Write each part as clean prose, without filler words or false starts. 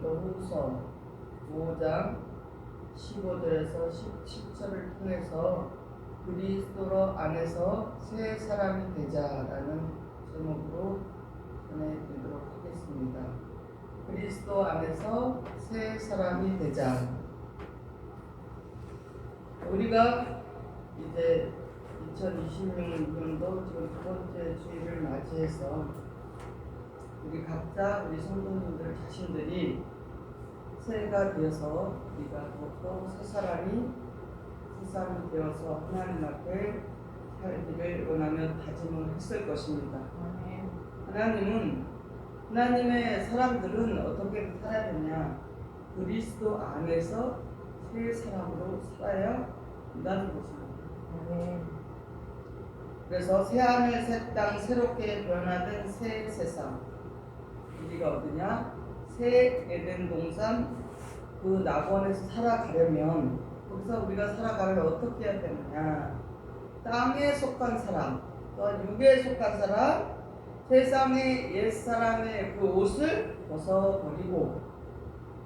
고린도후서 5장 15절에서 17절을 통해서 그리스도 안에서 새 사람이 되자라는 제목으로 전해드리도록 하겠습니다. 그리스도 안에서 새 사람이 되자. 우리가 이제 2026년도 지금 두 번째 주일을 맞이해서 우리 각자 우리 성도님들 자신들이 새해가 되어서 우리가 더욱더 새 사람이 되어서 하나님 앞에 살기를 원하며 다짐을 했을 것입니다. 하나님은 하나님의 사람들은 어떻게 살아야 되냐? 그리스도 안에서 새 사람으로 살아야 한다는 것입니다. 그래서 새 하늘 새 땅 새롭게 변화된 새 세상, 우리가 어디냐? 새 에덴 동산 그 낙원에서 살아가려면, 거기서 우리가 살아가려면 어떻게 해야 되느냐? 땅에 속한 사람, 또한 육에 속한 사람, 세상의 옛사람의 그 옷을 벗어버리고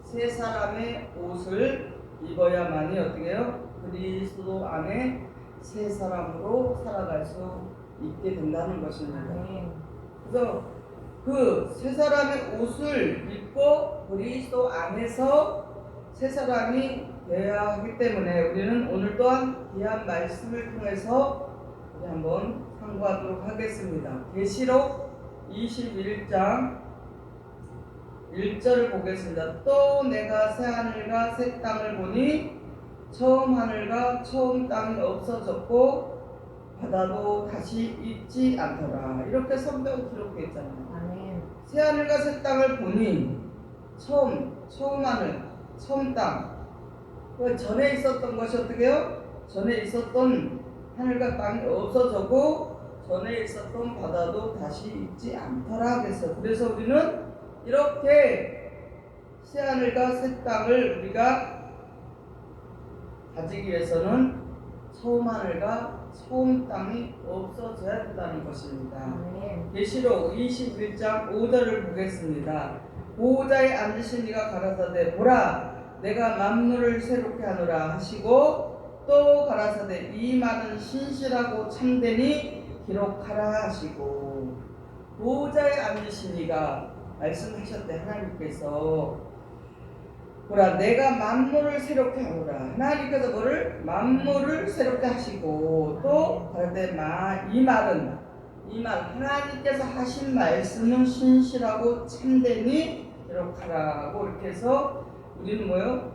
새 사람의 옷을 입어야만이 어떻게 해요? 그리스도 안에 새 사람으로 살아갈 수 있게 된다는 것입니다. 그래서 그 새 사람의 옷을 입고 그리스도 안에서 새 사람이 되어야 하기 때문에 우리는 오늘 또한 귀한 말씀을 통해서 우리 한번 상고하도록 하겠습니다. 계시록 21장 1절을 보겠습니다. 또 내가 새 하늘과 새 땅을 보니 처음 하늘과 처음 땅이 없어졌고 바다도 다시 있지 않더라. 이렇게 성경 기록되어 있잖아요. 새 하늘과 새 땅을 보니 처음 하늘, 처음 땅. 그 전에 있었던 것이 어떻게 해요? 전에 있었던 하늘과 땅이 없어졌고 전에 있었던 바다도 다시 있지 않더라 그랬어요. 그래서 우리는 이렇게 새 하늘과 새 땅을 우리가 가지기 위해서는 처음 하늘과 처음 땅이 없어져야 된다는 것입니다. 계시록 21장 5절을 보겠습니다. 보호자에 앉으신 이가 가라사대 보라 내가 만물을 새롭게 하노라 하시고 또 가라사대 이 말은 신실하고 참되니 기록하라 하시고, 보호자에 앉으신 이가 말씀하셨대. 하나님께서 보라 내가 만물을 새롭게 하노라. 하나님께서 뭐를? 만물을 새롭게 하시고 또 가라사대 이 말 하나님께서 하신 말씀은 신실하고 참되니 기록하라고 이렇게 해서 우리는 뭐요?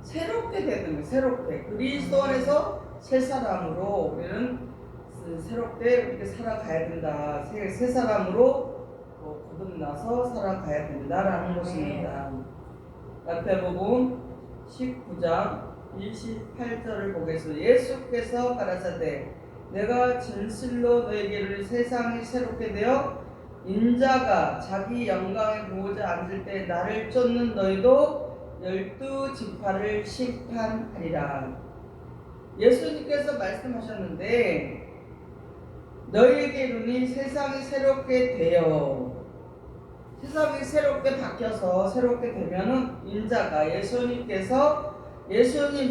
새롭게 되는 거예요. 새롭게 그리스도 안에서 새 사람으로 우리는 새롭게 이렇게 살아가야 된다. 새 사람으로 거듭나서 살아가야 된다라는 것입니다. 마태복음 19장 28절을 보겠습니다. 예수께서 가라사대 내가 진실로 너희에게를 세상이 새롭게 되어 인자가 자기 영광의 보호자에 앉을 때 나를 쫓는 너희도 12지파를 심판하리라. 예수님께서 말씀하셨는데 너희에게 이르니 세상이 새롭게 되어, 세상이 새롭게 바뀌어서 새롭게 되면은 인자가 예수님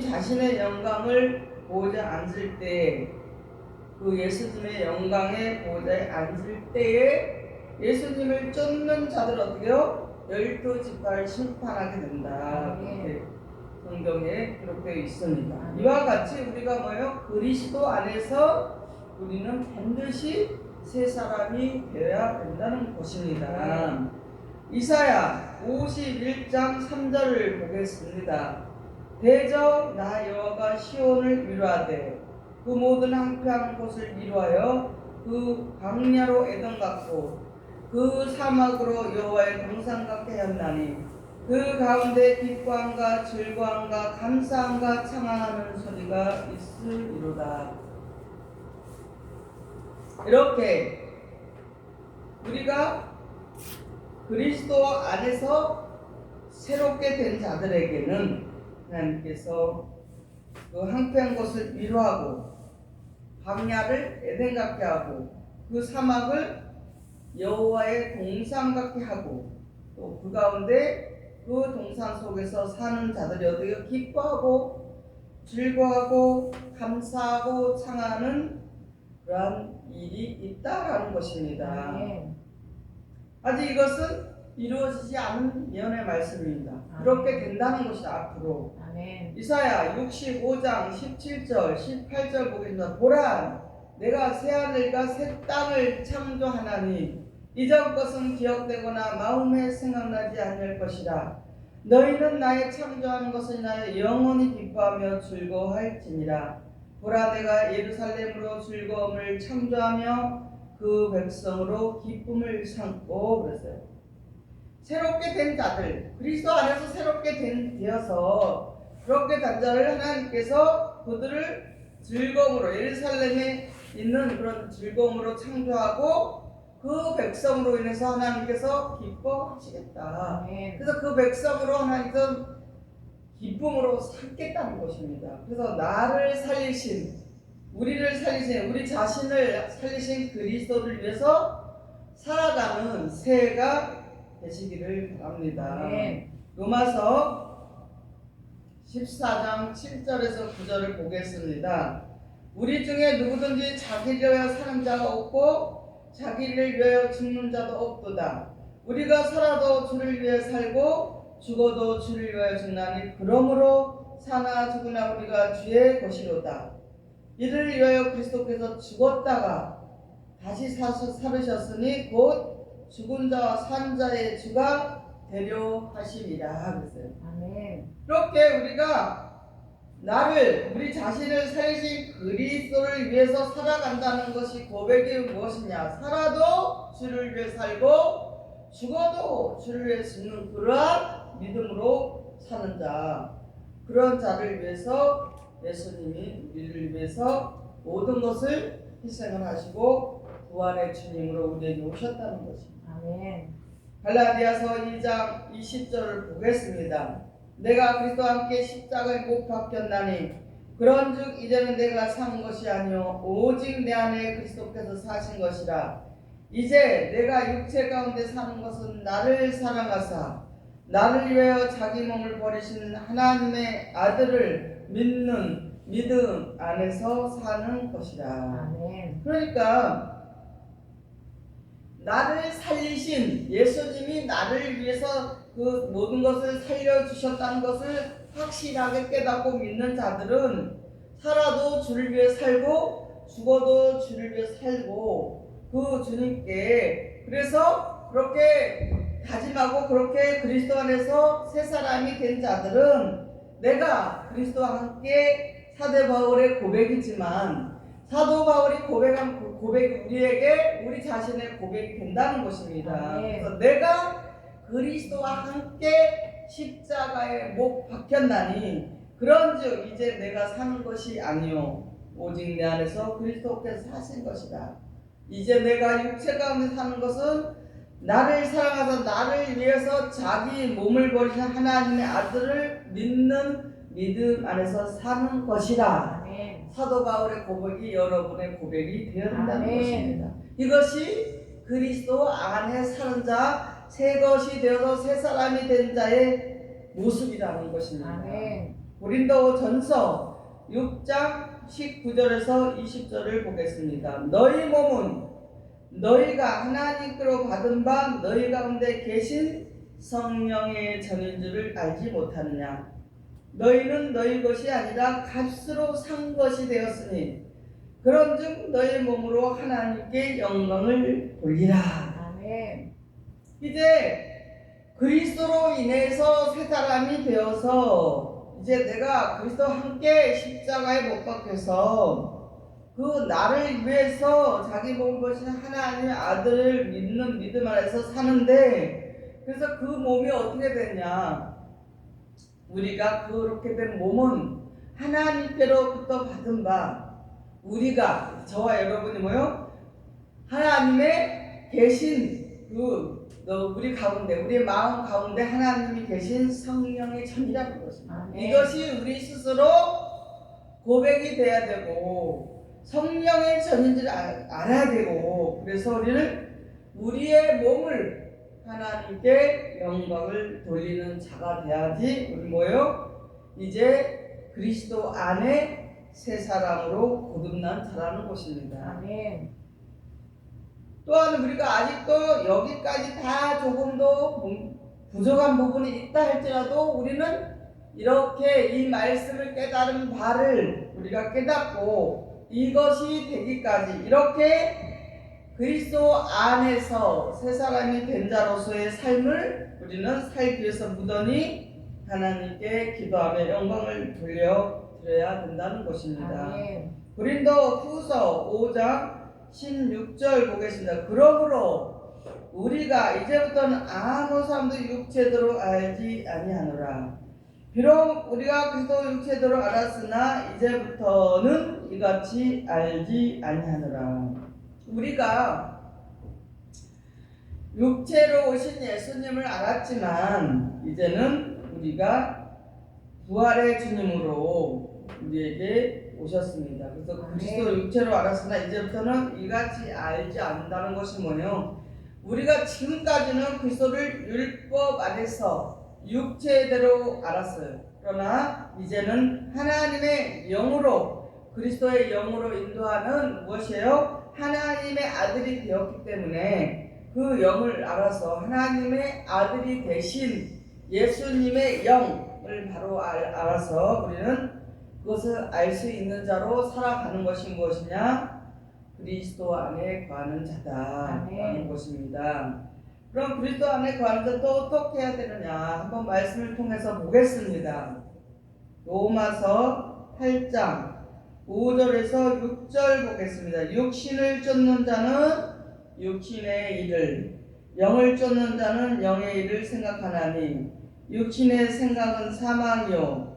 자신의 영광을 보호자에 앉을 때, 그 예수님의 영광의 보호자에 앉을 때에 예수님을 쫓는 자들 어떻게 해요? 12지파를 심판하게 된다. 이렇게 성경에 기록되어 있습니다. 이와 같이 우리가 뭐예요? 그리스도 안에서 우리는 반드시 새 사람이 되어야 된다는 것입니다. 이사야 51장 3절을 보겠습니다. 대저 나 여호와가 시온을 위로하되 그 모든 황폐한 곳을 위로하여 그 광야로 에돔 같고 그 사막으로 여호와의 동산 같게 하였나니 그 가운데 기뻐함과 즐거움과 감사함과 찬양하는 소리가 있으리로다. 이렇게 우리가 그리스도 안에서 새롭게 된 자들에게는 하나님께서 그 황폐한 것을 위로하고 광야를 에덴 같게 하고 그 사막을 여호와의 동산 같게 하고 또 그 가운데 그 동산 속에서 사는 자들이 어떻게 기뻐하고 즐거워하고 감사하고 창하는 그러한 일이 있다라는 것입니다. 아멘. 아직 이것은 이루어지지 않은 예언의 말씀입니다. 그렇게 된다는 것이다 앞으로. 아멘. 이사야 65장 17절 18절 보겠습니다. 보라 내가 새하늘과 새 땅을 창조하나니 이전 것은 기억되거나 마음에 생각나지 않을 것이라. 너희는 나의 창조하는 것을 인하여 영원히 기뻐하며 즐거워할지니라. 보라 내가 예루살렘으로 즐거움을 창조하며 그 백성으로 기쁨을 삼고 그랬어요. 새롭게 된 자들, 그리스도 안에서 새롭게 되어서 그렇게 된 자를 하나님께서 그들을 즐거움으로 예루살렘에 있는 그런 즐거움으로 창조하고 그 백성으로 인해서 하나님께서 기뻐하시겠다. 아멘. 그래서 그 백성으로 하나님께서 기쁨으로 삼겠다는 것입니다. 그래서 나를 살리신, 우리를 살리신, 우리 자신을 살리신 그리스도를 위해서 살아가는 새해가 되시기를 바랍니다. 아멘. 로마서 14장 7절에서 9절을 보겠습니다. 우리 중에 누구든지 자기를 위하여 사는 자가 없고 자기를 위하여 죽는 자도 없도다. 우리가 살아도 주를 위해 살고 죽어도 주를 위하여 죽나니 그러므로 사나 죽으나 우리가 주의 것이로다. 이를 위하여 그리스도께서 죽었다가 다시 살으셨으니 곧 죽은 자와 산 자의 주가 되려 하시리라 그랬어요. 아멘. 이렇게 우리가 우리 자신을 살리신 그리스도를 위해서 살아간다는 것이 고백이 무엇이냐? 살아도 주를 위해 살고 죽어도 주를 위해 죽는 그러한 믿음으로 사는 자, 그런 자를 위해서 예수님이 우리를 위해서 모든 것을 희생을 하시고 부활의 주님으로 우리에게 오셨다는 것입니다. 아멘. 갈라디아서 2장 20절을 보겠습니다. 내가 그리스도와 함께 십자가에 못 박혔나니 그런즉 이제는 내가 사는 것이 아니요 오직 내 안에 그리스도께서 사신 것이라. 이제 내가 육체 가운데 사는 것은 나를 사랑하사 나를 위하여 자기 몸을 버리시는 하나님의 아들을 믿는 믿음 안에서 사는 것이라. 아멘. 그러니까 나를 살리신 예수님이 나를 위해서 그 모든 것을 살려주셨다는 것을 확실하게 깨닫고 믿는 자들은 살아도 주를 위해 살고 죽어도 주를 위해 살고 그 주님께 그래서 그렇게 다짐하고 그렇게 그리스도 안에서 새 사람이 된 자들은 내가 그리스도와 함께 사도 바울의 고백이지만 사도 바울이 고백한 그 고백이 우리에게 우리 자신의 고백이 된다는 것입니다. 네. 그래서 내가 그리스도와 함께 십자가에 못 박혔나니 그런즉 이제 내가 사는 것이 아니요 오직 내 안에서 그리스도께서 사신 것이다. 이제 내가 육체 가운데 사는 것은 나를 사랑하사 나를 위해서 자기 몸을 버리신 하나님의 아들을 믿는 믿음 안에서 사는 것이다. 아멘. 사도 바울의 고백이 여러분의 고백이 되어야 한다는 아멘. 것입니다. 이것이 그리스도 안에 사는 자, 새 것이 되어서 새 사람이 된 자의 모습이라는 것입니다. 아멘. 고린도 전서 6장 19절에서 20절을 보겠습니다. 너희 몸은 너희가 하나님께로 받은 바 너희 가운데 계신 성령의 전인 줄을 알지 못하느냐? 너희는 너희 것이 아니라 값으로 산 것이 되었으니 그런즉 너희 몸으로 하나님께 영광을 돌리라. 아멘. 이제 그리스도로 인해서 새 사람이 되어서 이제 내가 그리스도와 함께 십자가에 못 박혀서 그 나를 위해서 자기 몸을 버리신 하나님의 아들을 믿는 믿음 안에서 사는데 그래서 그 몸이 어떻게 됐냐? 우리가 그렇게 된 몸은 하나님께로부터 받은 바 우리가 저와 여러분이 뭐요? 하나님의 계신 우리 가운데 우리 마음 가운데 하나님이 계신 성령의 전이라는 것입니다. 아멘. 이것이 우리 스스로 고백이 돼야 되고 성령의 전인 줄 알아야 되고 그래서 우리는 우리의 몸을 하나님께 영광을 돌리는 자가 돼야지 우리 뭐예요? 이제 그리스도 안에 새 사람으로 거듭난 자라는 것입니다. 아멘. 또한 우리가 아직도 여기까지 다 조금 더 부족한 부분이 있다 할지라도 우리는 이렇게 이 말씀을 깨달은 바를 우리가 깨닫고 이것이 되기까지 이렇게 그리스도 안에서 새 사람이 된 자로서의 삶을 우리는 살기 위해서 무던히 하나님께 기도하며 영광을 돌려드려야 된다는 것입니다. 아멘. 고린도 후서 5장 16절 보겠습니다. 그러므로 우리가 이제부터는 아무 사람도 육체대로 알지 아니하노라. 비록 우리가 그리스도 육체대로 알았으나 이제부터는 이같이 알지 아니하노라. 우리가 육체로 오신 예수님을 알았지만 이제는 우리가 부활의 주님으로 우리에게 오셨습니다. 그래서 그리스도 육체로 알았으나 이제부터는 이같이 알지 않는다는 것이 뭐예요? 우리가 지금까지는 그리스도를 율법 안에서 육체대로 알았어요. 그러나 이제는 하나님의 영으로 그리스도의 영으로 인도하는 무엇이에요? 하나님의 아들이 되었기 때문에 그 영을 알아서 하나님의 아들이 되신 예수님의 영을 바로 알아서 우리는 그것을 알 수 있는 자로 살아가는 것이 무엇이냐? 그리스도 안에 거하는 자다라는 것입니다. 그럼 그리스도 안에 거하는 자 또 어떻게 해야 되느냐? 한번 말씀을 통해서 보겠습니다. 로마서 8장 5절에서 6절 보겠습니다. 육신을 쫓는 자는 육신의 일을, 영을 쫓는 자는 영의 일을 생각하나니 육신의 생각은 사망이요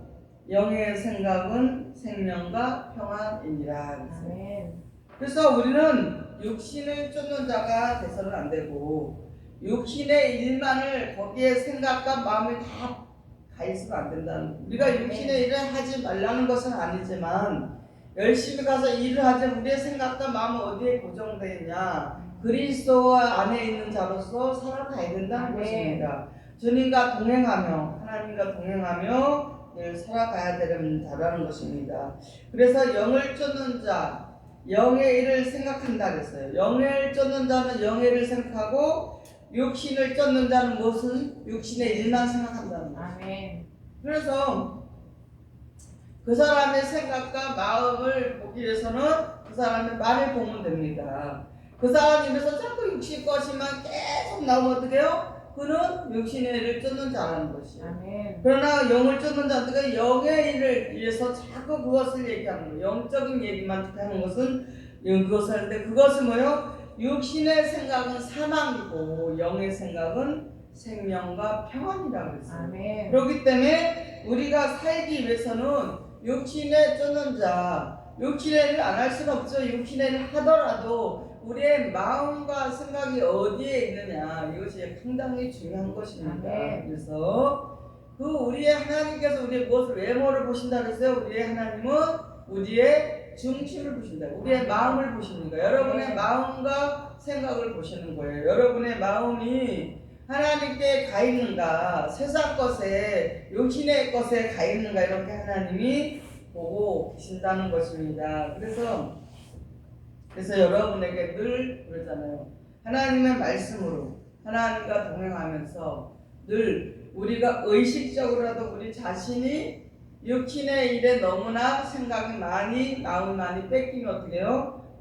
영의 생각은 생명과 평안이니라. 아멘. 그래서 우리는 육신을 쫓는 자가 돼서는 안 되고 육신의 일만을 거기에 생각과 마음이 다 가 있으면 안 된다는. 우리가 육신의 일을 하지 말라는 것은 아니지만 열심히 가서 일을 하지 우리의 생각과 마음은 어디에 고정되어 있냐? 그리스도 안에 있는 자로서 살아가야 된다는 것입니다. 주님과 동행하며 하나님과 동행하며 늘 살아가야 되는 자라는 것입니다. 그래서 영을 쫓는 자, 영의 일을 생각한다 그랬어요. 영을 쫓는 자는 영의 일을 생각하고 육신을 쫓는 자는 무엇은 육신의 일만 생각한다는 거예요. 아멘. 그래서 그 사람의 생각과 마음을 보기 위해서는 그 사람의 말을 보면 됩니다. 그 사람 입에서 자꾸 육신 것이만 계속 나오면 어떻게 해요? 그는 육신의 일을 쫓는 자라는 것이에요. 아멘. 그러나 영을 쫓는 자들은 영의 일을 위해서 자꾸 그것을 얘기하는 거예요. 영적인 얘기만 하는 것은 그것을 하는데 그것은 뭐예요? 육신의 생각은 사망이고 영의 생각은 생명과 평안이라고 했어요. 아멘. 그렇기 때문에 우리가 살기 위해서는 육신에 쫓는 자, 육신의 일을 안 할 수는 없죠. 육신의 일을 하더라도 우리의 마음과 생각이 어디에 있느냐, 이것이 상당히 중요한 것입니다. 아멘. 그래서 그 우리의 하나님께서 우리의 무엇을 외모를 보신다 그랬어요. 우리의 하나님은 우리의 중심을 보신다. 우리의 마음을 보시는 거예요. 여러분의 마음과 생각을 보시는 거예요. 여러분의 마음이 하나님께 가 있는가, 세상 것에, 육신의 것에 가 있는가, 이렇게 하나님이 보고 계신다는 것입니다. 그래서 여러분에게 늘 그러잖아요. 하나님의 말씀으로 하나님과 동행하면서 늘 우리가 의식적으로라도 우리 자신이 육신의 일에 너무나 생각이 많이, 마음이 많이 뺏기면 어떻게 해요?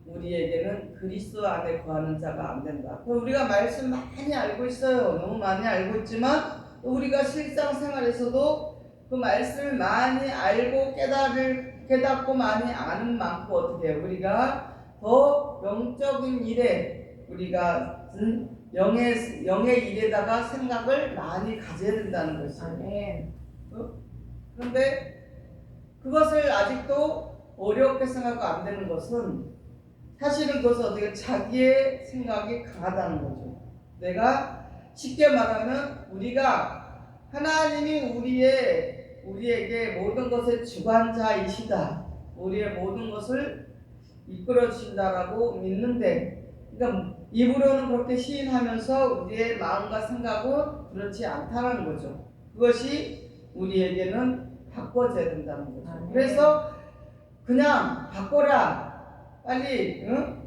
우리에게는 그리스도 안에 거하는 자가 안 된다. 우리가 말씀 많이 알고 있어요. 너무 많이 알고 있지만 우리가 실상생활에서도 그 말씀을 많이 알고 깨닫고 많이 아는 만큼 어떻게 해요? 우리가 더 영적인 일에 우리가 영의 일에다가 생각을 많이 가져야 된다는 것이에요. 아멘. 그런데 그것을 아직도 어렵게 생각하고 안 되는 것은 사실은 그것은 어떻게 자기의 생각이 강하다는 거죠. 내가 쉽게 말하면 우리가 하나님이 우리에게 모든 것의 주관자이시다. 우리의 모든 것을 이끌어 주신다라고 믿는데 그러니까 입으로는 그렇게 시인하면서 우리의 마음과 생각은 그렇지 않다는 거죠. 그것이 우리에게는 바꿔져야 된다는 거죠. 아멘. 그래서 그냥 바꿔라 빨리, 응?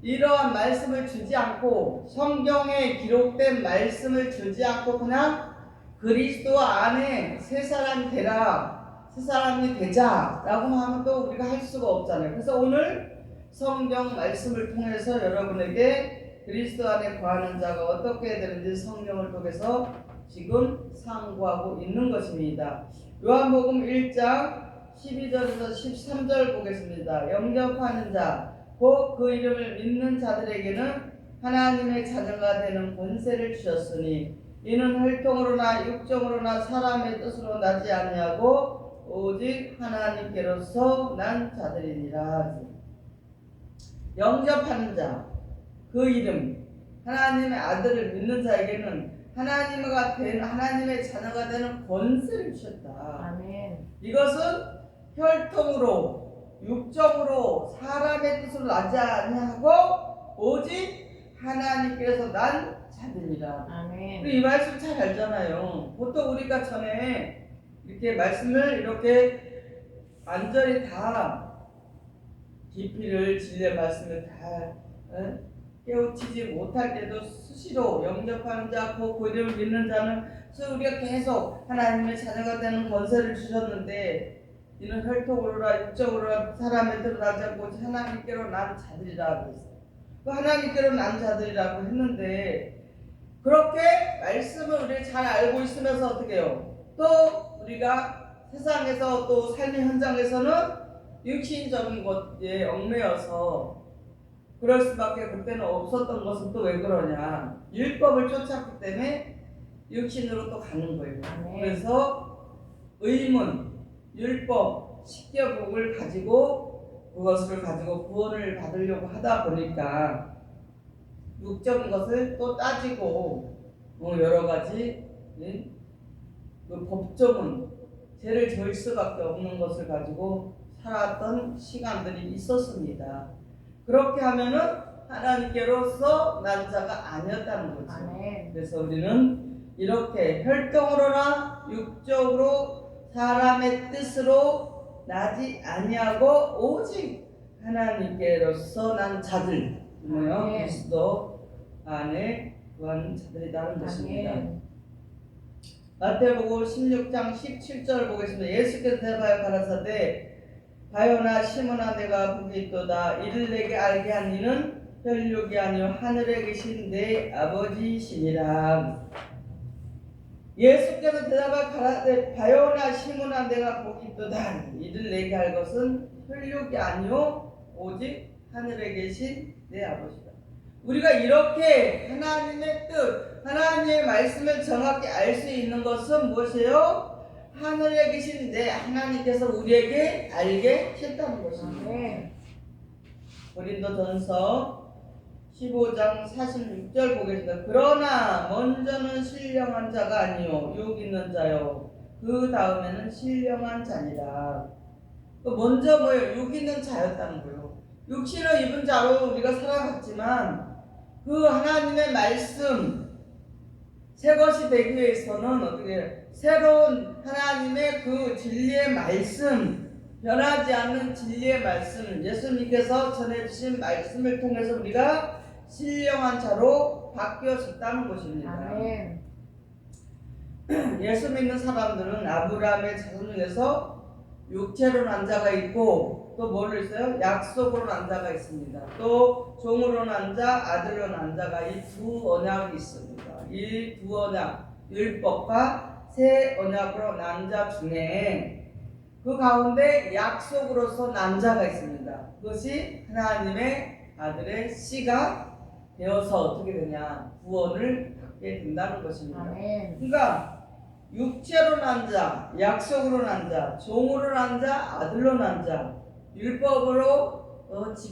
이러한 말씀을 주지 않고 성경에 기록된 말씀을 주지 않고 그냥 그리스도 안에 새 사람이 되라, 새 사람이 되자라고 하면 또 우리가 할 수가 없잖아요. 그래서 오늘 성경 말씀을 통해서 여러분에게 그리스도 안에 거하는 자가 어떻게 되는지 성경을 통해서 지금 상고하고 있는 것입니다. 요한복음 1장 12절에서 13절 보겠습니다. 영접하는 자 곧 그 이름을 믿는 자들에게는 하나님의 자녀가 되는 권세를 주셨으니 이는 혈통으로나 육정으로나 사람의 뜻으로 나지 아니하고 오직 하나님께로서 난 자들이니라. 영접하는 자, 그 이름, 하나님의 아들을 믿는 자에게는 하나님의 자녀가 되는 권세를 주셨다. 아멘. 이것은 혈통으로 육정으로 사람의 뜻으로 나지 아니하고 오직 하나님께서 난 자들이라. 아멘. 우리 이 말씀 잘 알잖아요. 보통 우리가 전에 이렇게 말씀을 이렇게 완전히 다 깊이를 진리의 말씀을 다 깨우치지 못할 때도 수시로 영접하는 자, 그 이름을 믿는 자는 그래서 우리가 계속 하나님의 자녀가 되는 권세를 주셨는데 이는 혈통으로나 육적으로나 사람의 뜻으로 나지 않고 하나님께로 난 자들이라 그랬어요. 그 하나님께로 난 자들이라고 했는데 그렇게 말씀을 우리 잘 알고 있으면서 어떻게 해요? 또 우리가 세상에서 또 삶의 현장에서는 육신적인 것에 얽매여서 그럴 수밖에 그때는 없었던 것은 또 왜 그러냐? 율법을 쫓았기 때문에 육신으로 또 가는 거예요. 아멘. 그래서 의문, 율법, 십계복을 가지고 그것을 가지고 구원을 받으려고 하다 보니까 육적인 것을 또 따지고 여러 가지 그 법조문, 죄를 질 수밖에 없는 것을 가지고 살았던 시간들이 있었습니다. 그렇게 하면은 하나님께로서 난 자가 아니었다는 거죠. 아멘. 그래서 우리는 이렇게 혈통으로나 육적으로 사람의 뜻으로 나지 아니하고 오직 하나님께로서 난 자들, 아멘. 그리스도 안에 거하는 자들이라는 것입니다. 아멘. 마태복음 16장 17절 보겠습니다. 예수께서 대답하여 가라사대 바요나 시몬아 내가 복이 있도다. 이를 내게 알게 한 이는 혈육이 아니요 하늘에 계신 내 아버지시니라. 예수께서 대답하여 가라사대 바요나 시몬아 내가 복이 있도다. 이를 내게 할 것은 혈육이 아니요 오직 하늘에 계신 내 아버지다. 우리가 이렇게 하나님의 뜻, 하나님의 말씀을 정확히 알 수 있는 것은 무엇이에요? 하늘에 계신 내 하나님께서 우리에게 알게 하셨다는 것입니다. 아멘. 고린도전서 15장 46절 보겠습니다. 그러나 먼저는 신령한 자가 아니요 육 있는 자요 그 다음에는 신령한 자니라. 먼저 뭐예요? 육 있는 자였다는 거예요. 육신을 입은 자로 우리가 살아갔지만 그 하나님의 말씀 새 것이 되기 위해서는 어떻게 새로운 하나님의 그 진리의 말씀, 변하지 않는 진리의 말씀, 예수님께서 전해주신 말씀을 통해서 우리가 신령한 자로 바뀌어졌다는 것입니다. 아멘. 예수 믿는 사람들은 아브라함의 자손 중에서 육체로 난 자가 있고 또 뭐를 있어요? 약속으로 난 자가 있습니다. 또 종으로 난 자, 아들로 난 자가 이 두 언약이 있습니다. 이 두 언약, 율법과 새 언약으로 난 자 중에 그 가운데 약속으로서 난 자가 있습니다. 그것이 하나님의 아들의 씨가 되어서 어떻게 되냐? 구원을 받게 된다는 것입니다. 아멘. 그러니까 육체로 난 자, 약속으로 난 자, 종으로 난 자, 아들로 난 자,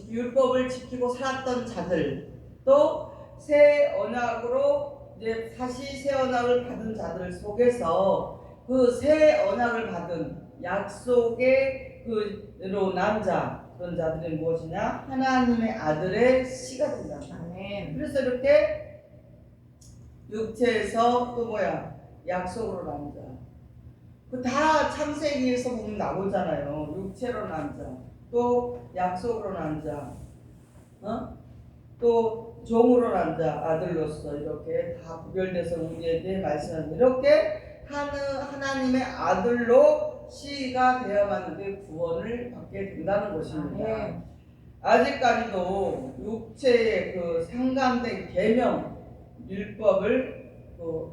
율법을 지키고 살았던 자들, 또 새 언약으로 이제 다시 새 언약을 받은 자들 속에서 그 새 언약을 받은 약속의 그로 난 자, 그런 자들이 무엇이냐? 하나님의 아들의 씨가 된다. 아멘. 그래서 이렇게 육체에서 또 뭐야? 약속으로 난 자. 그 다 창세기에서 보면 나오잖아요. 육체로 난 자, 또 약속으로 난 자, 또 종으로 난 자, 아들로서 이렇게 다 구별돼서 우리에게 말씀하는 이렇게 하나님의 아들로 씨가 되어만 우리 구원을 받게 된다는 것입니다. 아멘. 아직까지도 육체의 그 상감된 계명 율법을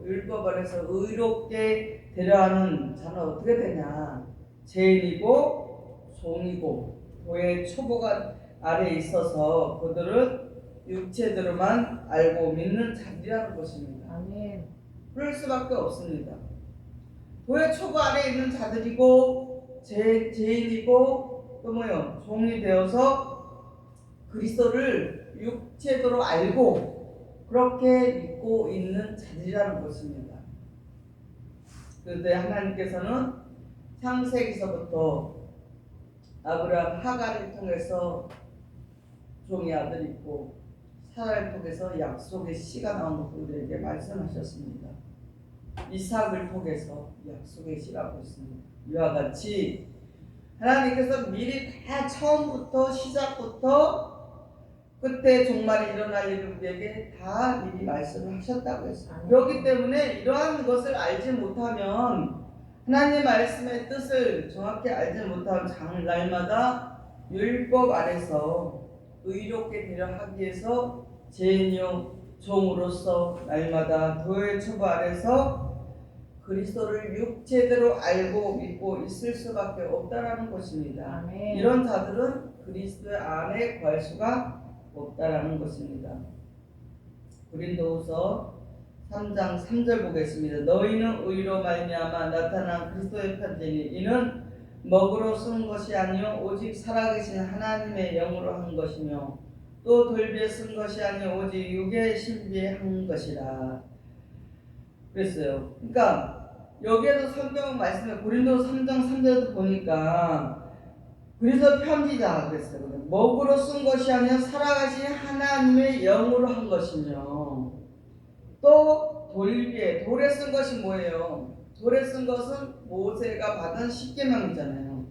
율법 안에서 의롭게 되려하는 자는 어떻게 되냐? 죄인이고 종이고 도의 초보가 아래에 있어서 그들은 육체대로만 알고 믿는 자들이라는 것입니다. 아멘. 그럴 수밖에 없습니다. 도의 초보 아래에 있는 자들이고 죄인이고 또 뭐요? 종이 되어서 그리스도를 육체대로 알고 그렇게 믿고 있는 자들이라는 것입니다. 그런데 하나님께서는 창세기서부터 아브라함 하갈을 통해서 종의 아들이 있고 사라를 통해서 약속의 씨가 나온 것을 우리에게 말씀하셨습니다. 이삭을 통해서 약속의 씨라고 했습니다. 이와 같이 하나님께서 미리 다 처음부터 시작부터 그때 종말이 일어날 일을 우리에게 다 미리 말씀을 하셨다고 했어요. 그렇기 때문에 이러한 것을 알지 못하면 하나님의 말씀의 뜻을 정확히 알지 못하면 날마다 율법 안에서 의롭게 되려 하기 위해서 죄인이요 종으로서 날마다 도의 초보 아래서 그리스도를 육체대로 알고 믿고 있을 수밖에 없다라는 것입니다. 아멘. 이런 자들은 그리스도 안에 거할 수가 없다라는 것입니다. 고린도후서 3장 3절 보겠습니다. 너희는 의로 말미암아 나타난 그리스도의 편지니 이는 먹으로 쓴 것이 아니요 오직 살아계신 하나님의 영으로 한 것이며 또 돌비에 쓴 것이 아니요 오직 육의 신비에 한 것이라 그랬어요. 그러니까 여기에도 성경 말씀에 고린도서 3장 3절도 보니까 그래서 편지다 그랬어요. 먹으로 쓴 것이 아니라 살아가신 하나님의 영으로 한 것이며 또 돌에 쓴 것이 뭐예요? 돌에 쓴 것은 모세가 받은 십계명이잖아요.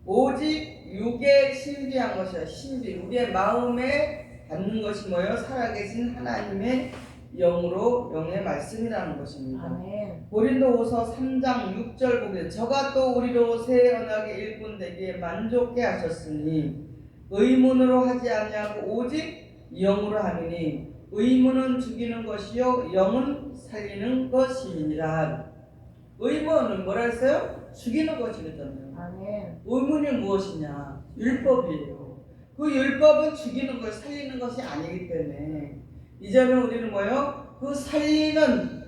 오직 육에 신비한 것이야. 신비. 우리의 마음에 받는 것이 뭐예요? 살아계신 하나님의 영으로 영의 말씀이라는 것입니다. 아멘. 고린도후서 3장 6절 보면 저가 또 우리로 새 언약의 일꾼 되기에 만족해 하셨으니 의문으로 하지 아니하고 오직 영으로 하느니 의문은 죽이는 것이요 영은 살리는 것이니라. 의문은 뭐라 했어요? 죽이는 것이랬잖아요. 아멘. 의문이 무엇이냐? 율법이에요. 그 율법은 죽이는 것, 살리는 것이 아니기 때문에 이제는 우리는 뭐예요? 그 살리는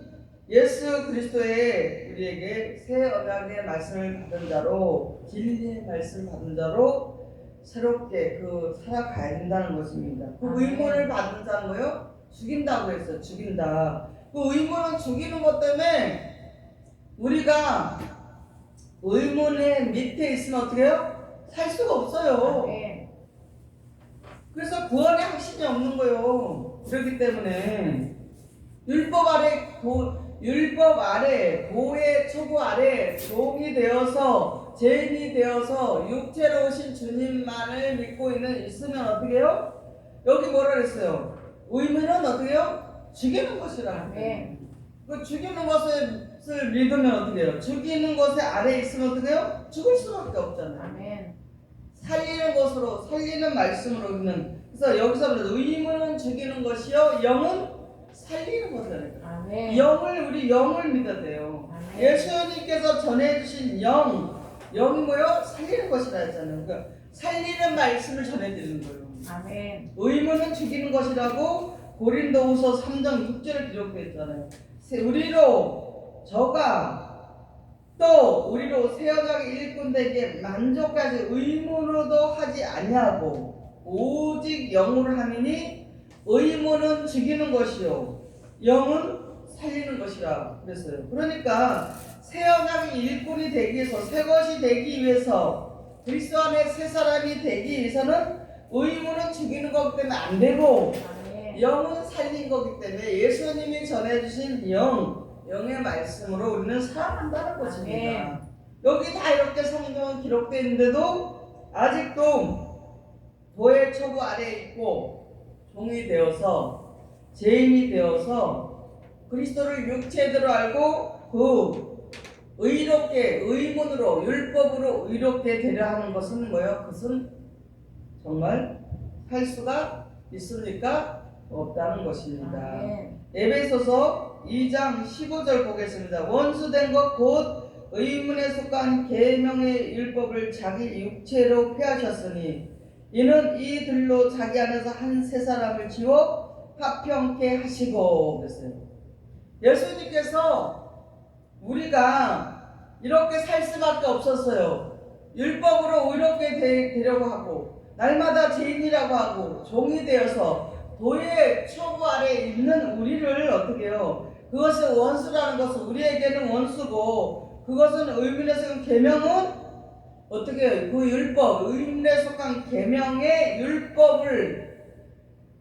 예수 그리스도의 우리에게 새 언약의 말씀을 받은 자로 진리의 말씀을 받은 자로 새롭게 살아가야 된다는 것입니다. 그 의문을 받은 자는 뭐예요? 죽인다고 했어요. 죽인다. 그 의문은 죽이는 것 때문에 우리가 의문의 밑에 있으면 어떻게 해요? 살 수가 없어요. 아멘. 그래서 구원의 확신이 없는 거예요. 그렇기 때문에 율법 아래 도의 초보 아래 종이 되어서 죄인이 되어서 육체로 오신 주님만을 믿고 있으면 어떻게 해요? 여기 뭐라 그랬어요? 의문은 어떻게 해요? 죽이는 것이라. 그 죽이는 것을 믿으면 어떻게 해요? 죽이는 것에 아래 있으면 어떻게 해요? 죽을 수밖에 없잖아요. 아멘. 살리는 것으로 살리는 말씀으로 있는. 그래서 여기서 의문은 죽이는 것이요 영은 살리는 것이잖아요. 아멘. 우리 영을 믿어야 돼요. 아멘. 예수님께서 전해주신 영이 뭐요? 살리는 것이라 했잖아요. 그러니까 살리는 말씀을 전해드리는 거예요. 아멘. 의문은 죽이는 것이라고 고린도후서 3장 6절에 기록되어 있잖아요. 우리로 새 언약의 일꾼 되기에 만족하지 의문으로도 하지 아니하고 오직 영으로 하느니 의문은 죽이는 것이요 영은 살리는 것이라 그랬어요. 그러니까 새 언약의 일꾼이 되기 위해서 새 것이 되기 위해서 그리스도 안에 새 사람이 되기 위해서는 의무는 죽이는 거기 때문에 안 되고 아멘. 영은 살린 거기 때문에 예수님이 전해주신 영의 말씀으로 우리는 살아간다는 것입니다. 여기 다 이렇게 성경은 기록되어 있는데도 아직도 도의 처부 아래에 있고 종이 되어서 죄인이 되어서 그리스도를 육체대로 알고 그 의롭게 의문으로 율법으로 의롭게 되려 하는 것은 뭐예요? 그것은 정말 할 수가 있습니까? 없다는 것입니다. 아멘. 에베소서 2장 15절 보겠습니다. 원수된 것 곧 의문에 속한 계명의 율법을 자기 육체로 폐하셨으니 이는 이들로 자기 안에서 한 새 사람을 지워 화평케 하시고 그랬어요. 예수님께서 우리가 이렇게 살 수밖에 없었어요. 율법으로 의롭게 되려고 하고 날마다 죄인이라고 하고 종이 되어서 도의 처부 아래에 있는 우리를 어떻게 해요? 그것은 원수라는 것은 우리에게는 원수고 그것은 의문에 속한 계명은 어떻게 해요? 그 율법, 의문에 속한 계명의 율법을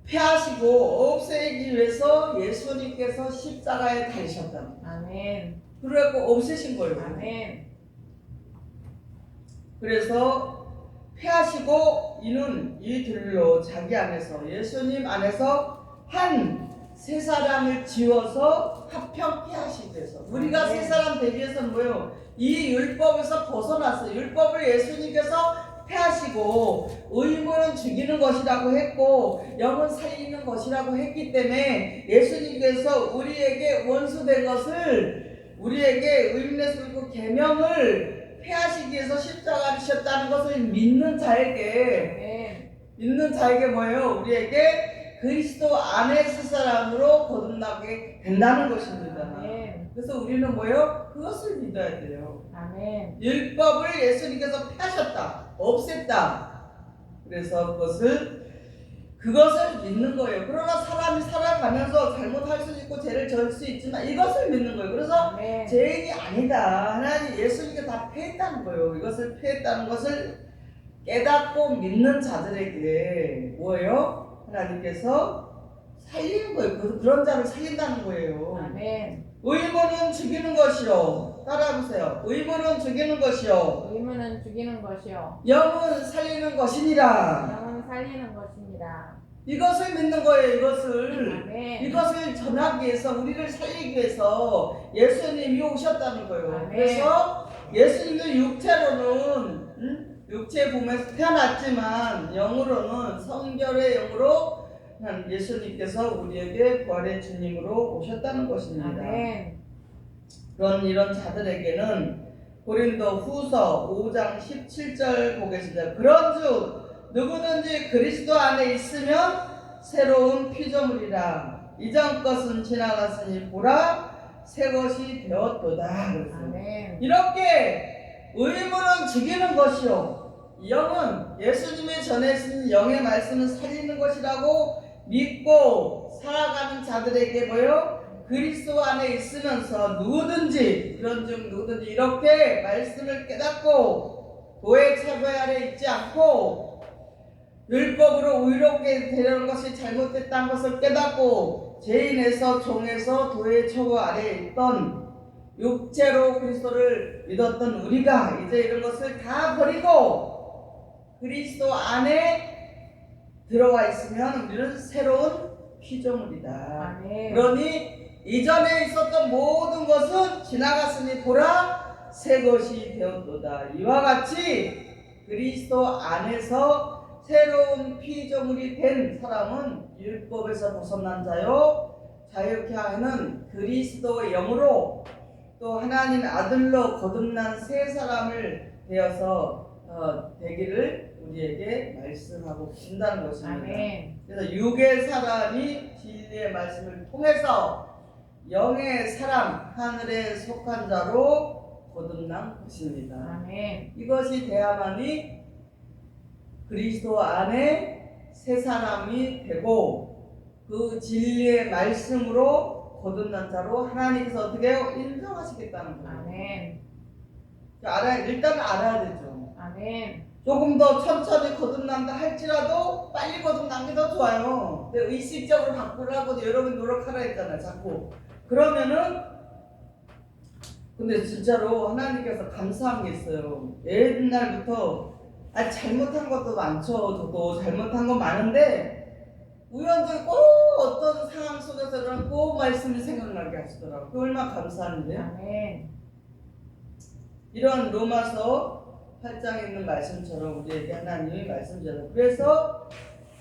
폐하시고 없애기 위해서 예수님께서 십자가에 달리셨다. 아멘. 그래갖고 없애신 거예요. 아멘. 그래서 폐하시고 이는 이들로 자기 안에서 예수님 안에서 한 새 사람을 지워서 화평케 하시기 위해서 우리가 새 사람 되기 위해서는 뭐예요? 이 율법에서 벗어났어요. 율법을 예수님께서 폐하시고 의무는 죽이는 것이라고 했고 영은 살리는 것이라고 했기 때문에 예수님께서 우리에게 원수된 것을 우리에게 의문에 속고 계명을 폐하시기 위해서 십자가를 지셨다는 것을 믿는 자에게 뭐예요? 우리에게 그리스도 안에 새 사람으로 거듭나게 된다는 것입니다. 아멘. 그래서 우리는 뭐예요? 그것을 믿어야 돼요. 아멘. 율법을 예수님께서 폐하셨다, 없앴다. 그래서 그것을 믿는 거예요. 그러나 사람이 살아가면서 잘못할 수 있고 죄를 져을 수 있지만 이것을 믿는 거예요. 그래서 아멘. 죄인이 아니다. 하나님 예수님께 다 폐했다는 거예요. 이것을 폐했다는 것을 깨닫고 믿는 자들에게 뭐예요? 하나님께서 살리는 거예요. 그런 자를 살린다는 거예요. 아멘. 의무는 죽이는 것이요. 따라해보세요. 의무는 죽이는 것이요. 의무는 죽이는 것이요. 영은 살리는 것이니라. 영은 살리는 것입니다. 이것을 믿는 거예요. 이것을. 아멘. 이것을 전하기 위해서 우리를 살리기 위해서 예수님이 오셨다는 거예요. 아멘. 그래서 예수님도 육체로는 육체 몸에서 태어났지만 영으로는 성결의 영으로 예수님께서 우리에게 부활의 주님으로 오셨다는 것입니다. 아멘. 이런 자들에게는 고린도 후서 5장 17절 보겠습니다. 그런즉 누구든지 그리스도 안에 있으면 새로운 피조물이라 이전 것은 지나갔으니 보라 새 것이 되었도다. 아멘. 이렇게 의무는 죽이는 것이요 영은 예수님이 전해주신 영의 말씀은 살리는 것이라고 믿고 살아가는 자들에게 뭐요? 그리스도 안에 있으면서 누구든지 이렇게 말씀을 깨닫고 도의 체벌 아래 있지 않고 율법으로 의롭게 되려는 것이 잘못됐다는 것을 깨닫고 죄인에서 종에서 도의 처우 아래에 있던 육체로 그리스도를 믿었던 우리가 이제 이런 것을 다 버리고 그리스도 안에 들어와 있으면 우리는 새로운 피조물이다. 아멘. 그러니 이전에 있었던 모든 것은 지나갔으니 보라 새 것이 되었도다. 이와 같이 그리스도 안에서 새로운 피조물이 된 사람은 율법에서 벗어난 자요 자유케 하는 그리스도의 영으로 또 하나님 아들로 거듭난 새 사람을 되어서 되기를 우리에게 말씀하고 계신다는 것입니다. 아멘. 그래서 육의 사람이 진리의 말씀을 통해서 영의 사람, 하늘에 속한 자로 거듭난 것입니다. 아멘. 이것이 돼야만이 그리스도 안에 새 사람이 되고 그 진리의 말씀으로 거듭난 자로 하나님께서 어떻게 해요? 인정하시겠다는 거예요. 아멘. 일단 알아야 되죠. 아멘. 조금 더 천천히 거듭난다 할지라도 빨리 거듭난 게 더 좋아요. 근데 의식적으로 바꾸라고 여러분 노력하라 했잖아요. 자꾸. 그러면은 근데 진짜로 하나님께서 감사한 게 있어요. 옛날부터 잘못한 것도 많죠. 저도 잘못한 건 많은데 우연히 꼭 어떤 상황 속에서는 꼭 말씀이 생각나게 하시더라고요. 그 얼마나 감사한데요. 아멘. 이런 로마서 8장에 있는 말씀처럼 우리에게 하나님이 말씀하셨어요. 그래서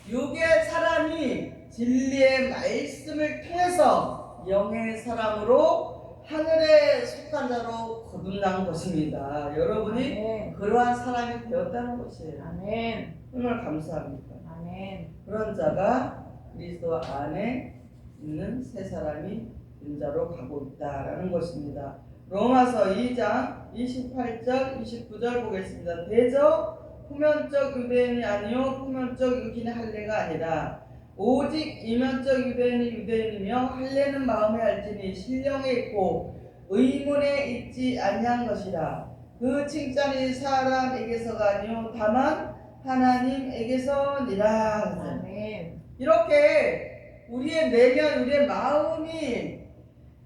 육의 사람이 진리의 말씀을 통해서 영의 사람으로 하늘에 속한 자로 거듭난 것입니다. 여러분이 아멘. 그러한 사람이 되었다는 것이에요. 아멘. 정말 감사합니다. 아멘. 그런 자가 그리스도 안에 있는 새 사람이 된 자로 가고 있다라는 것입니다. 로마서 2장 28절 29절 보겠습니다. 대저 표면적 유대인이 아니요 표면적 육인의 할례가 아니라 오직 이면적 유대인이 유대인이며 할례는 마음에 알지니 신령에 있고 의문에 있지 아니한 것이라. 그 칭찬이 사람에게서가 아니요 다만 하나님에게서니라. 아멘. 이렇게 우리의 내면 우리의 마음이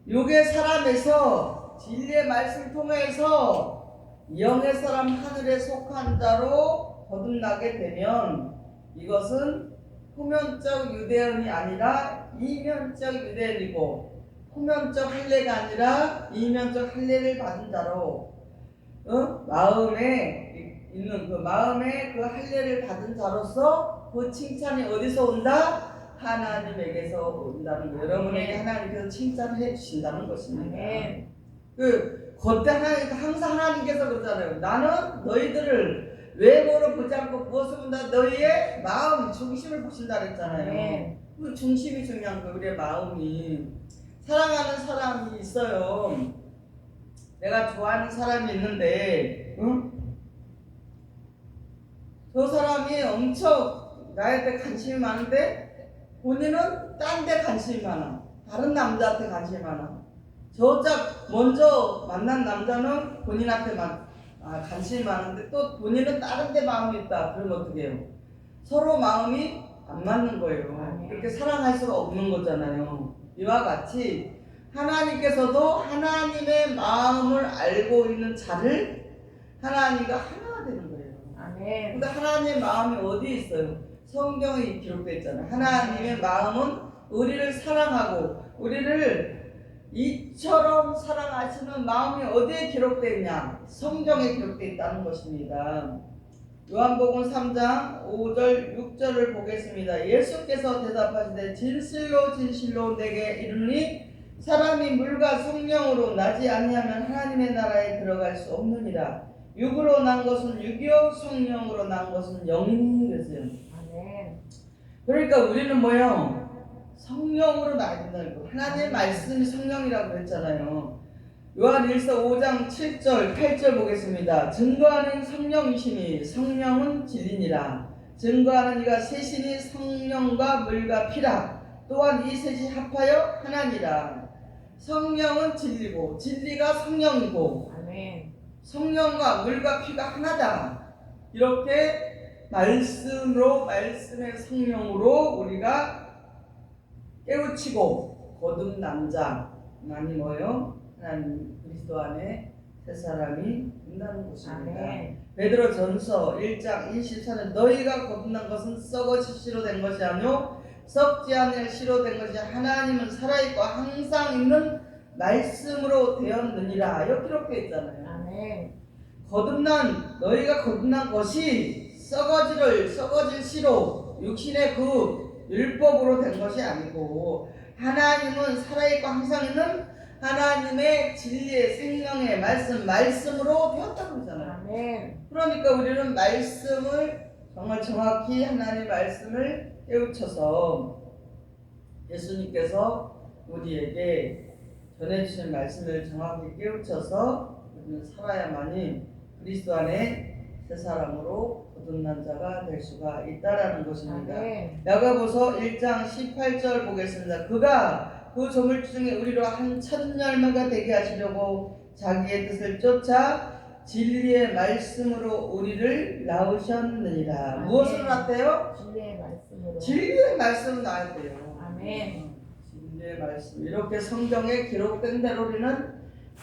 육의 사람에서 진리의 말씀 통해서 영의 사람 하늘에 속한 자로 거듭나게 되면 이것은 표면적 유대인이 아니라 이면적 유대인이고 표면적 할례가 아니라 이면적 할례를 받은 자로 마음에 있는 그 마음에 그 할례를 받은 자로서 그 칭찬이 어디서 온다? 하나님에게서 온다는 거예요. 여러분에게 하나님께서 칭찬을 해주신다는 것입니다. 아멘. 그때 항상 하나님께서 그러잖아요. 나는 너희들을 외모로 보지 않고 무엇을 본다? 너희의 마음 중심을 보신다 그랬잖아요. 아멘. 그 중심이 중요한 거예요. 우리의 마음이. 사랑하는 사람이 있어요. 내가 좋아하는 사람이 있는데 저 사람이 엄청 나한테 관심이 많은데 본인은 딴 데 관심이 많아. 다른 남자한테 관심이 많아. 저짝 먼저 만난 남자는 본인한테만 관심이 많은데 또 본인은 다른 데 마음이 있다. 그러면 어떻게 해요? 서로 마음이 안 맞는 거예요. 그렇게 사랑할 수가 없는 거잖아요. 이와 같이 하나님께서도 하나님의 마음을 알고 있는 자를 하나님과 하나가 되는 거예요. 아멘. 근데 하나님의 마음이 어디 있어요? 성경에 기록되어 있잖아요. 하나님의 마음은 우리를 사랑하고 우리를 이처럼 사랑하시는 마음이 어디에 기록되어 있냐? 성경에 기록되어 있다는 것입니다. 요한복음 3장 5절 6절을 보겠습니다. 예수께서 대답하시되 진실로 진실로 내게 이르니 사람이 물과 성령으로 나지 아니하면 하나님의 나라에 들어갈 수 없느니라. 육으로 난 것은 육이요 성령으로 난 것은 영이니 그랬어요. 아멘. 그러니까 우리는 뭐예요? 성령으로 나야 된다는 거. 하나님의 말씀이 성령이라고 그랬잖아요. 요한일서 5장 7절 8절 보겠습니다. 증거하는 성령이시니 성령은 진리니라. 증거하는 이가 셋이니 성령과 물과 피라. 또한 이 셋이 합하여 하나니라. 성령은 진리고 진리가 성령이고 아멘. 성령과 물과 피가 하나다. 이렇게 말씀으로 말씀의 성령으로 우리가 깨우치고 거듭난 자만이 뭐예요? 하나님 그리스도 안에 새 사람이 된다는 것입니다. 아멘. 베드로전서 1장 24절 너희가 거듭난 것은 썩어질 씨로 된 것이 아니요 썩지 않을 씨로 된 것이 하나님은 살아있고 항상 있는 말씀으로 되었느니라. 이렇게 기록되어 있잖아요. 아멘. 너희가 거듭난 것이 썩어질 씨로 육신의 그 율법으로 된 것이 아니고 하나님은 살아있고 항상 있는 하나님의 진리의 생명의 말씀으로 되었다고 그러잖아요. 아멘. 그러니까 우리는 말씀을 정말 정확히 하나님의 말씀을 깨우쳐서 예수님께서 우리에게 전해주신 말씀을 정확히 깨우쳐서 우리는 살아야만이 그리스도 안에 새 사람으로 거듭난 자가 될 수가 있다라는 것입니다. 아멘. 야고보서 1장 18절 보겠습니다. 그가 그 조물 중에 우리로 한 1000열매가 되게 하시려고 자기의 뜻을 쫓아 진리의 말씀으로 우리를 낳으셨느니라. 아멘. 무엇으로 낳대요? 진리의 말씀으로. 진리의 말씀을 낳아야 돼요. 아멘. 진리의 말씀. 이렇게 성경에 기록된 대로 우리는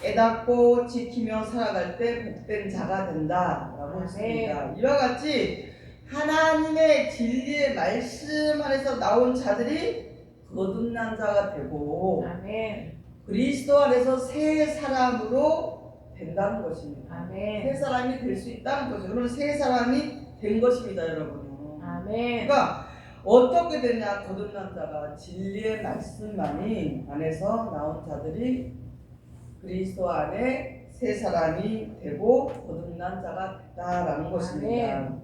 깨닫고 지키며 살아갈 때 복된 자가 된다라고 아멘. 했습니다. 이와 같이 하나님의 진리의 말씀 안에서 나온 자들이 거듭난 자가 되고 아멘. 그리스도 안에서 새 사람으로 된다는 것입니다. 아멘. 새 사람이 될 수 있다는 거죠. 그럼 새 사람이 된 것입니다, 여러분. 아멘. 그러니까 어떻게 되냐? 거듭난 자가 진리의 말씀만이 안에서 나온 자들이 그리스도 안에 새 사람이 되고 거듭난 자가 됐다라는 것입니다. 아멘.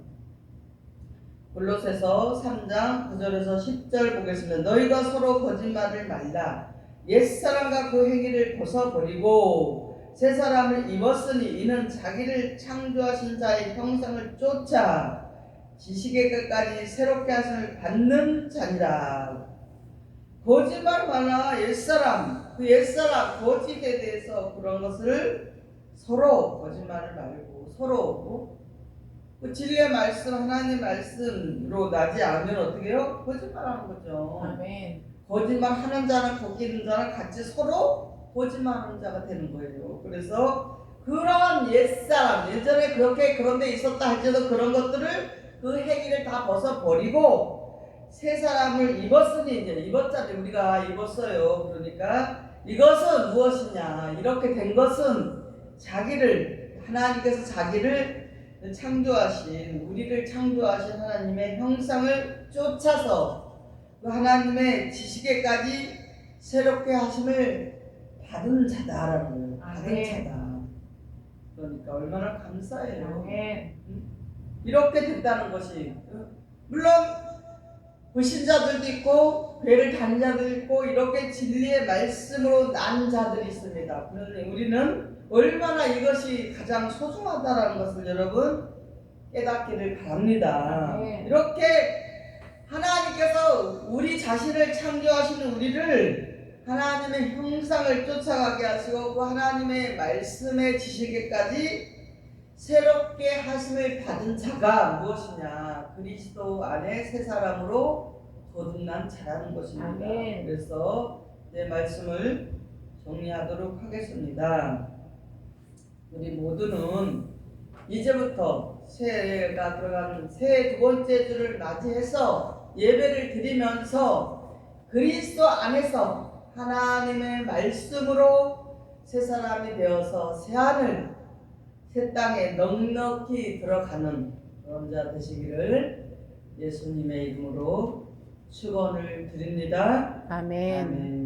골로새서 3장 9절에서 10절 보겠습니다. 너희가 서로 거짓말을 말라. 옛사람과 그 행위를 벗어버리고 새 사람을 입었으니 이는 자기를 창조하신 자의 형상을 쫓아 지식의 끝까지 새롭게 하심을 받는 자니라. 거짓말 많아. 옛사람, 그 옛사람 거짓에 대해서 그런 것을 서로 거짓말을 말고 서로 그 진리의 말씀, 하나님의 말씀으로 나지 않으면 어떻게 해요? 거짓말하는 거죠. 아멘. 거짓말하는 자랑 거기는 자랑 같이 서로 거짓말하는 자가 되는 거예요. 그래서 그런 옛사람, 예전에 그렇게 그런 데 있었다 할지라도 그런 것들을 그 행위를 다 벗어버리고 새 사람을 입었으니 이제 입었잖아요. 우리가 입었어요. 그러니까 이것은 무엇이냐? 이렇게 된 것은 자기를 하나님께서 자기를 창조하신 우리를 창조하신 하나님의 형상을 쫓아서 그 하나님의 지식에까지 새롭게 하심을 받은 자다라고 받은 아멘. 자다. 그러니까 얼마나 감사해요. 아멘. 이렇게 됐다는 것이 물론 불신자들도 있고 교회를 다니는 자들도 있고 이렇게 진리의 말씀으로 난 자들이 있습니다. 그런데 우리는 얼마나 이것이 가장 소중하다라는 것을 여러분 깨닫기를 바랍니다. 아멘. 이렇게 하나님께서 우리 자신을 창조하시는 우리를 하나님의 형상을 쫓아가게 하시고 그 하나님의 말씀의 지식에까지 새롭게 하심을 받은 자가 무엇이냐? 그리스도 안에 새 사람으로 거듭난 자라는 것입니다. 아멘. 그래서 내 말씀을 정리하도록 하겠습니다. 우리 모두는 이제부터 새해가 들어가는 새해 두 번째 주를 맞이해서 예배를 드리면서 그리스도 안에서 하나님의 말씀으로 새 사람이 되어서 새 하늘 새 땅에 넉넉히 들어가는 그런 자 되시기를 예수님의 이름으로 축원을 드립니다. 아멘. 아멘.